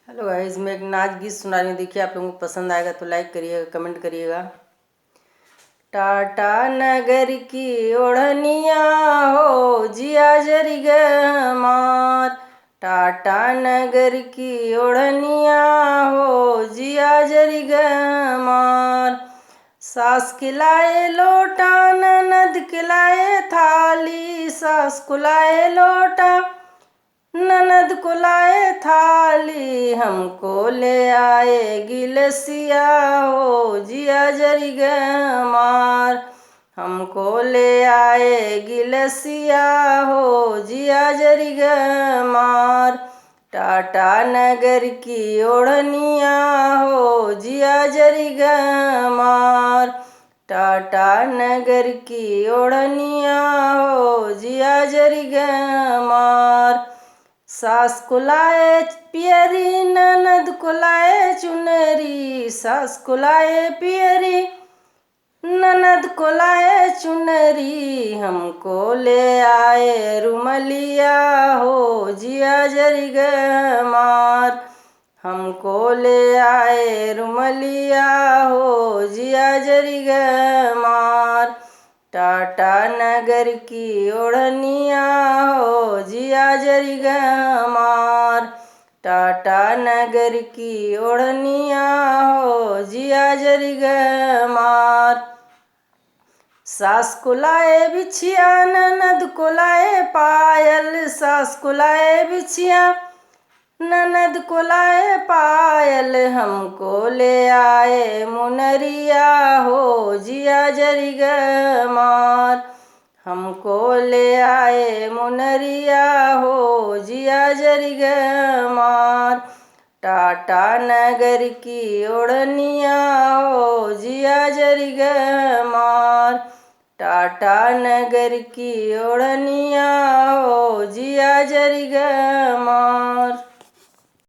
Hello guys, मैं एक नाच गीत सुना रही हूँ। देखिए, आप लोगों को पसंद आएगा तो लाइक करिएगा, कमेंट करिएगा। टाटा नगर की ओढ़निया हो जिया जरी ग हमार। टाटा नगर की ओढ़निया हो जिया जरी ग हमार। सास खिलाए लोटा ननद खिलाए थाली, सास खिलाए लोटा ननद को लाए थाली, हमको ले आए गिलसिया हो जिया जरी ग हमार। हमको ले आए गिलसिया हो जिया जरी ग हमार। टाटा नगर की ओढ़निया हो जिया जरी ग हमार। टाटा नगर की ओढ़निया हो जिया जरी ग हमार। सास को लाए पियरी ननद को लाए चुनरी, सास को लाए पियरी ननद को लाए चुनरी, हमको ले आए रुमलिया हो जिया जरी ग हमार। हमको ले आए रुमलिया हो जिया जरी ग हमार। टाटा नगर की ओढ़निया हो जिया जरी ग हमार। टाटा नगर की ओढ़निया हो जिया जरी ग हमार। सास को लाए बिछिया ननद को लाए पायल, सास को लाए बिछिया ननद को लाए पायल, हमको ले आए मुनरिया हो जिया जरी ग हमार। हमको ले आए मुनरिया हो जिया जरी ग हमार। टाटा नगर की ओढ़निया हो जिया जरी ग हमार। टाटा नगर की ओढ़निया हो जिया जरी ग